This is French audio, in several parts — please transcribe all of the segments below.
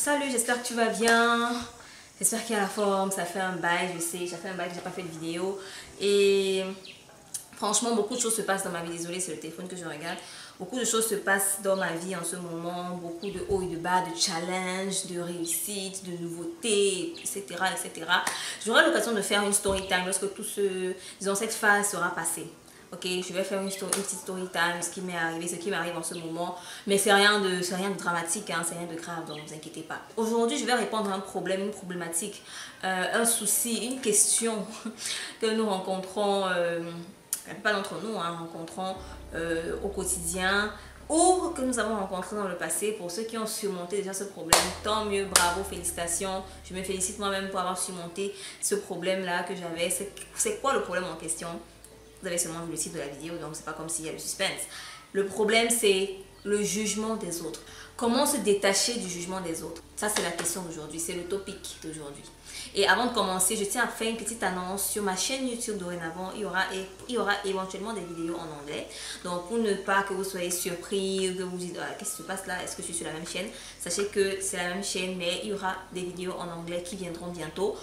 Salut, j'espère que tu vas bien. J'espère qu'il y a la forme. Ça fait un bail, je sais. Ça fait un bail que j'ai pas fait de vidéo. Et franchement, beaucoup de choses se passent dans ma vie. Désolée, c'est le téléphone que je regarde. Beaucoup de choses se passent dans ma vie en ce moment. Beaucoup de hauts et de bas, de challenges, de réussites, de nouveautés, etc. etc. J'aurai l'occasion de faire une story time lorsque tout ce, disons, cette phase sera passée. Ok, je vais faire une petite story time, ce qui m'est arrivé, ce qui m'arrive en ce moment. Mais c'est rien de dramatique, hein, c'est rien de grave, donc ne vous inquiétez pas. Aujourd'hui, je vais répondre à un problème, une problématique, un souci, une question que nous rencontrons, la plupart d'entre nous rencontrons au quotidien ou que nous avons rencontré dans le passé. Pour ceux qui ont surmonté déjà ce problème, tant mieux, bravo, félicitations. Je me félicite moi-même pour avoir surmonté ce problème-là que j'avais. C'est quoi le problème en question? Vous avez seulement vu le titre de la vidéo, donc c'est pas comme s'il y a le suspense. Le problème, c'est le jugement des autres. Comment se détacher du jugement des autres? Ça, c'est la question d'aujourd'hui, c'est le topic d'aujourd'hui. Et avant de commencer, je tiens à faire une petite annonce sur ma chaîne YouTube. Dorénavant, il y aura éventuellement des vidéos en anglais. Donc, pour ne pas que vous soyez surpris, que vous vous dites, ah, qu'est-ce qui se passe là? Est-ce que je suis sur la même chaîne? Sachez que c'est la même chaîne, mais il y aura des vidéos en anglais qui viendront bientôt.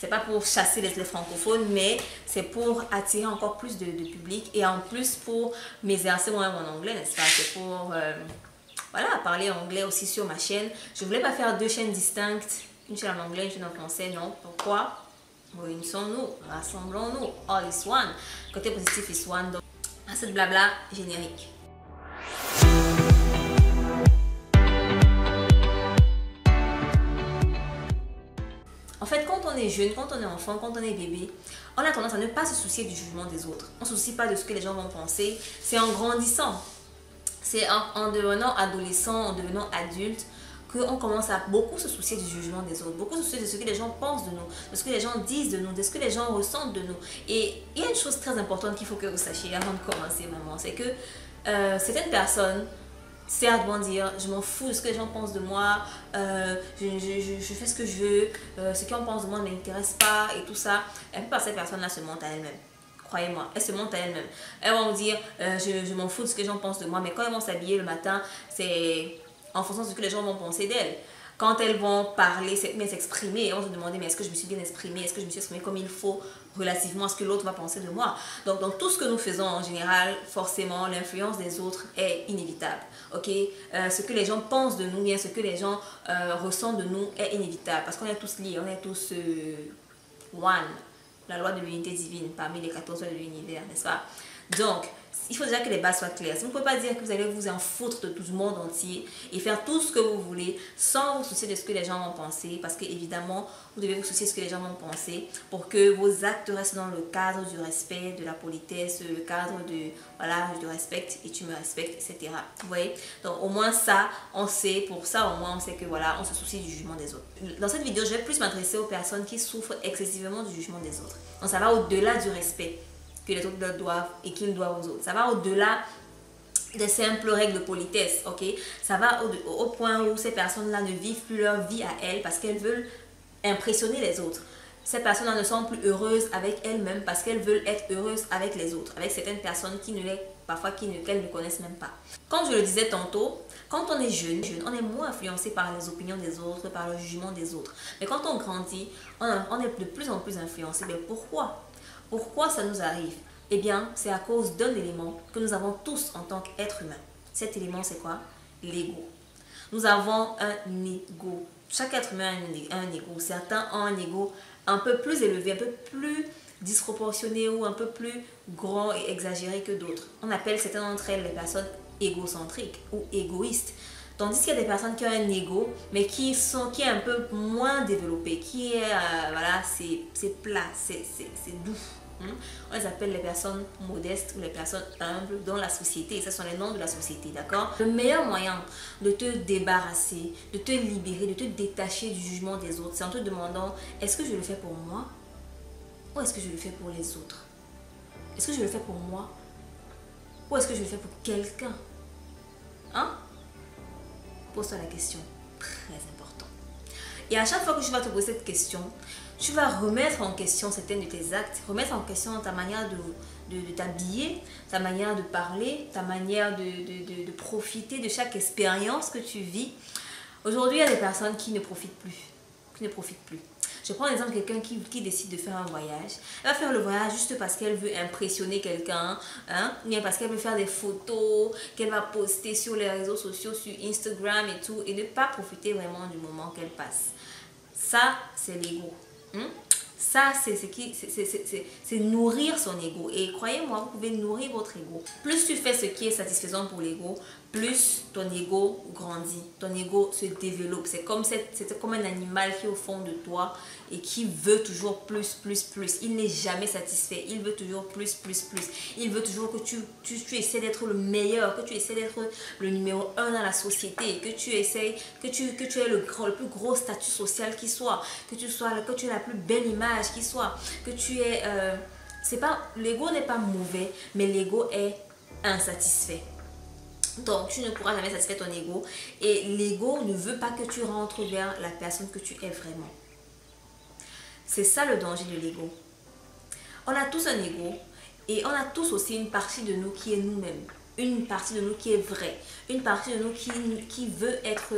C'est pas pour chasser les francophones, mais c'est pour attirer encore plus de public et en plus pour m'exercer moi-même en anglais, n'est-ce pas? C'est pour voilà, parler anglais aussi sur ma chaîne. Je voulais pas faire deux chaînes distinctes, une chaîne en anglais, une chaîne en français, non. Pourquoi? Réunissons-nous, rassemblons-nous, all is one. Côté positif is one. Donc, à cette blabla générique. En fait, quand on est jeune, quand on est enfant, quand on est bébé, on a tendance à ne pas se soucier du jugement des autres. On ne se soucie pas de ce que les gens vont penser. C'est en grandissant, c'est en devenant adolescent, en devenant adulte, qu'on commence à beaucoup se soucier du jugement des autres, beaucoup se soucier de ce que les gens pensent de nous, de ce que les gens disent de nous, de ce que les gens ressentent de nous. Et il y a une chose très importante qu'il faut que vous sachiez avant de commencer, maman, c'est que certaines personnes, certes, vont dire je m'en fous de ce que les gens pensent de moi, je fais ce que je veux, ce qu'on pense de moi ne m'intéresse pas et tout ça. La plupart de ces personnes-là se mentent à elles-mêmes. Croyez-moi, elles se mentent à elles-mêmes. Elles vont dire je m'en fous de ce que les gens pensent de moi, mais quand elles vont s'habiller le matin, c'est en fonction de ce que les gens vont penser d'elles. Quand elles vont parler, s'exprimer, elles vont se demander mais est-ce que je me suis bien exprimée, est-ce que je me suis exprimée comme il faut relativement à ce que l'autre va penser de moi. Donc, dans tout ce que nous faisons en général, forcément, l'influence des autres est inévitable. Ok, ce que les gens pensent de nous, bien ce que les gens ressentent de nous est inévitable parce qu'on est tous liés, on est tous one, la loi de l'unité divine parmi les 14 lois de l'univers, n'est-ce pas? Donc, il faut déjà que les bases soient claires. Vous ne pouvez pas dire que vous allez vous en foutre de tout le monde entier et faire tout ce que vous voulez sans vous soucier de ce que les gens vont penser. Parce qu'évidemment, vous devez vous soucier de ce que les gens vont penser pour que vos actes restent dans le cadre du respect, de la politesse, le cadre de, voilà, je te respecte et tu me respectes, etc. Vous voyez? Donc, au moins ça, on sait, pour ça, au moins, on sait que voilà, on se soucie du jugement des autres. Dans cette vidéo, je vais plus m'adresser aux personnes qui souffrent excessivement du jugement des autres. Donc, ça va au-delà du respect que les autres leur doivent et qu'ils doivent aux autres. Ça va au-delà des simples règles de politesse, ok? Ça va au point où ces personnes-là ne vivent plus leur vie à elles parce qu'elles veulent impressionner les autres. Ces personnes-là ne sont plus heureuses avec elles-mêmes parce qu'elles veulent être heureuses avec les autres, avec certaines personnes qui ne les, parfois qu'elles ne connaissent même pas. Comme je le disais tantôt, quand on est jeune, on est moins influencé par les opinions des autres, par le jugement des autres. Mais quand on grandit, on est de plus en plus influencé. Mais pourquoi? Pourquoi ça nous arrive? Eh bien, c'est à cause d'un élément que nous avons tous en tant qu'êtres humains. Cet élément, c'est quoi? L'ego. Nous avons un ego. Chaque être humain a un ego. Certains ont un ego un peu plus élevé, un peu plus disproportionné ou un peu plus grand et exagéré que d'autres. On appelle certaines d'entre elles les personnes égocentriques ou égoïstes. Tandis qu'il y a des personnes qui ont un ego, mais qui est un peu moins développé, qui est, voilà, c'est plat, c'est doux. On les appelle les personnes modestes ou les personnes humbles dans la société. Ce sont les noms de la société, d'accord? Le meilleur moyen de te débarrasser, de te libérer, de te détacher du jugement des autres, c'est en te demandant, est-ce que je le fais pour moi ou est-ce que je le fais pour les autres? Est-ce que je le fais pour moi ou est-ce que je le fais pour quelqu'un? Hein? Pose-toi la question, très important. Et à chaque fois que tu vas te poser cette question, tu vas remettre en question certains de tes actes, remettre en question ta manière de t'habiller, ta manière de parler, ta manière de profiter de chaque expérience que tu vis. Aujourd'hui, il y a des personnes qui ne profitent plus. Je prends l'exemple de quelqu'un qui décide de faire un voyage. Elle va faire le voyage juste parce qu'elle veut impressionner quelqu'un, hein, ou bien parce qu'elle veut faire des photos, qu'elle va poster sur les réseaux sociaux, sur Instagram et tout, et ne pas profiter vraiment du moment qu'elle passe. Ça, c'est l'ego. Ça, c'est nourrir son ego. Et croyez-moi, vous pouvez nourrir votre ego. Plus tu fais ce qui est satisfaisant pour l'ego, plus ton ego grandit, ton ego se développe. C'est comme un animal qui est au fond de toi et qui veut toujours plus, plus, plus. Il n'est jamais satisfait, il veut toujours plus, plus, plus. Il veut toujours que tu essaies d'être le meilleur, que tu essaies d'être le numéro 1 dans la société, que tu essaies, que tu aies le plus gros statut social qui soit, que tu aies la plus belle image qui soit, que tu aies... l'ego n'est pas mauvais, mais l'ego est insatisfait. Donc, tu ne pourras jamais satisfaire ton ego. Et l'ego ne veut pas que tu rentres vers la personne que tu es vraiment. C'est ça le danger de l'ego. On a tous un ego et on a tous aussi une partie de nous qui est nous-mêmes. Une partie de nous qui est vraie. Une partie de nous qui veut être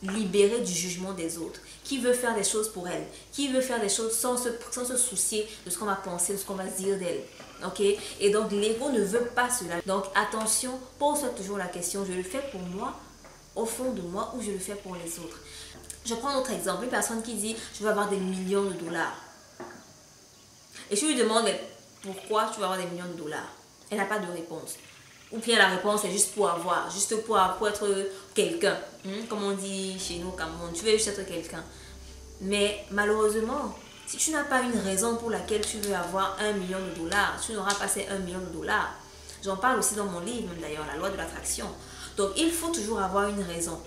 libérée du jugement des autres. Qui veut faire des choses pour elle. Qui veut faire des choses sans se soucier de ce qu'on va penser, de ce qu'on va dire d'elle. Ok, et donc l'ego ne veut pas cela. Donc attention, pose-toi toujours la question, je le fais pour moi, au fond de moi, ou je le fais pour les autres. Je prends un autre exemple, une personne qui dit je veux avoir des millions de dollars. Et je lui demande mais pourquoi tu veux avoir des millions de dollars? Elle n'a pas de réponse. Ou bien la réponse est juste pour avoir, juste pour être quelqu'un. Comme on dit chez nous au Cameroun, tu veux juste être quelqu'un. Mais malheureusement, si tu n'as pas une raison pour laquelle tu veux avoir 1 million de dollars, tu n'auras pas ces 1 million de dollars. J'en parle aussi dans mon livre, d'ailleurs, la loi de l'attraction. Donc, il faut toujours avoir une raison.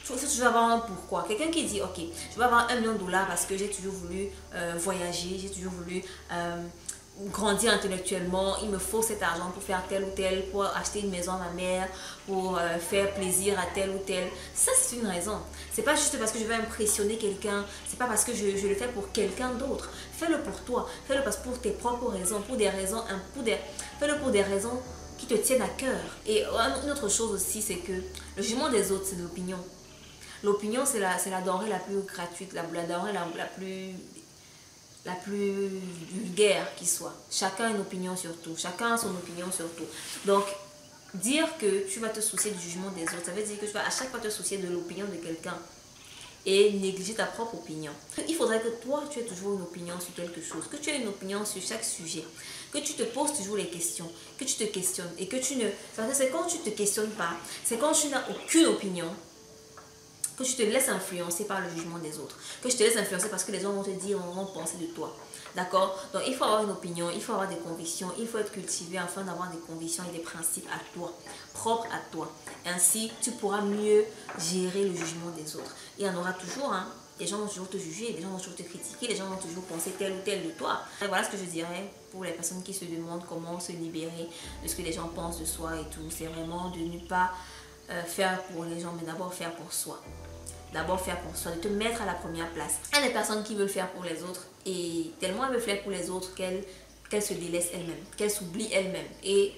Il faut toujours avoir un pourquoi. Quelqu'un qui dit, ok, je veux avoir 1 million de dollars parce que j'ai toujours voulu voyager, j'ai toujours voulu grandir intellectuellement, il me faut cet argent pour faire tel ou tel, pour acheter une maison à ma mère, pour faire plaisir à tel ou tel. Ça, c'est une raison. C'est pas juste parce que je veux impressionner quelqu'un, c'est pas parce que je le fais pour quelqu'un d'autre. Fais-le pour toi, fais-le pour tes propres raisons, fais-le pour des raisons qui te tiennent à cœur. Et une autre chose aussi, c'est que le jugement des autres, c'est l'opinion. L'opinion, c'est la denrée la plus gratuite, la denrée la plus vulgaire qui soit. Chacun a une opinion sur tout. Chacun a son opinion sur tout. Donc, dire que tu vas te soucier du jugement des autres, ça veut dire que tu vas à chaque fois te soucier de l'opinion de quelqu'un et négliger ta propre opinion. Il faudrait que toi, tu aies toujours une opinion sur quelque chose, que tu aies une opinion sur chaque sujet, que tu te poses toujours les questions, que tu te questionnes et que tu ne... C'est quand tu ne te questionnes pas, c'est quand tu n'as aucune opinion, que tu te laisses influencer par le jugement des autres, que tu te laisses influencer parce que les gens vont te dire, vont penser de toi. D'accord? Donc il faut avoir une opinion, il faut avoir des convictions, il faut être cultivé afin d'avoir des convictions et des principes à toi, propres à toi. Ainsi, tu pourras mieux gérer le jugement des autres. Il y en aura toujours, hein. Les gens vont toujours te juger, les gens vont toujours te critiquer, les gens vont toujours penser tel ou tel de toi. Et voilà ce que je dirais pour les personnes qui se demandent comment se libérer de ce que les gens pensent de soi et tout. C'est vraiment de ne pas faire pour les gens, mais d'abord faire pour soi. D'abord faire pour soi, de te mettre à la première place. Il y a des personnes qui veulent faire pour les autres et tellement elles veulent faire pour les autres qu'elles se délaissent elles-mêmes, qu'elles s'oublient elles-mêmes. Et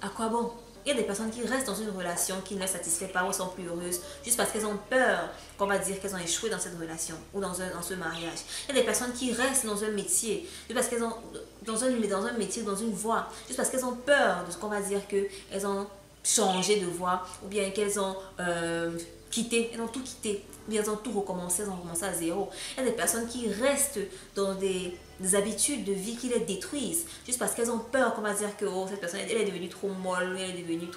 à quoi bon? Il y a des personnes qui restent dans une relation qui ne les satisfait pas ou sont plus heureuses juste parce qu'elles ont peur qu'on va dire qu'elles ont échoué dans cette relation ou dans ce mariage. Il y a des personnes qui restent dans un métier juste parce qu'elles ont dans un métier, dans une voie, juste parce qu'elles ont peur de ce qu'on va dire qu'elles ont changé de voie ou bien qu'elles ont elles ont tout quitté, ou bien elles ont tout recommencé, elles ont recommencé à zéro. Il y a des personnes qui restent dans des habitudes de vie qui les détruisent, juste parce qu'elles ont peur qu'on va dire que cette personne elle est devenue trop molle, elle est devenue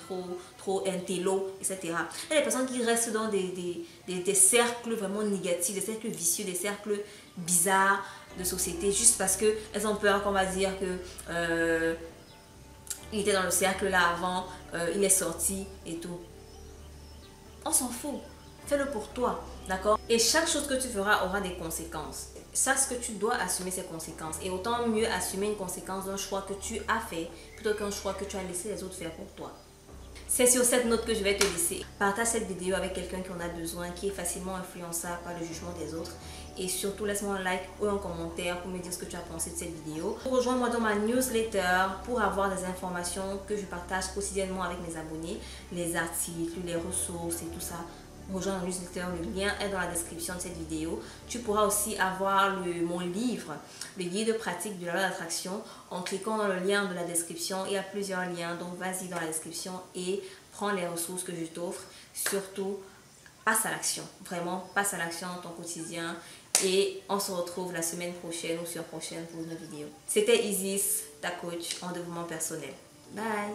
trop intello, etc. Il y a des personnes qui restent dans des cercles vraiment négatifs, des cercles vicieux, des cercles bizarres de société, juste parce qu'elles ont peur qu'on va dire que il était dans le cercle là avant, il est sorti et tout. On s'en fout. Fais-le pour toi, d'accord? Et chaque chose que tu feras aura des conséquences. Sache que tu dois assumer ces conséquences. Et autant mieux assumer une conséquence d'un choix que tu as fait plutôt qu'un choix que tu as laissé les autres faire pour toi. C'est sur cette note que je vais te laisser. Partage cette vidéo avec quelqu'un qui en a besoin, qui est facilement influençable par le jugement des autres. Et surtout, laisse-moi un like ou un commentaire pour me dire ce que tu as pensé de cette vidéo. Rejoins-moi dans ma newsletter pour avoir des informations que je partage quotidiennement avec mes abonnés. Les articles, les ressources et tout ça. rejoindre la newsletter, le lien est dans la description de cette vidéo. Tu pourras aussi avoir mon livre, le guide pratique de la loi d'attraction, en cliquant dans le lien de la description. Il y a plusieurs liens, donc vas-y dans la description et prends les ressources que je t'offre. Surtout, passe à l'action. Vraiment, passe à l'action dans ton quotidien. Et on se retrouve la semaine prochaine ou surprochaine pour une vidéo. C'était Isis, ta coach en développement personnel. Bye!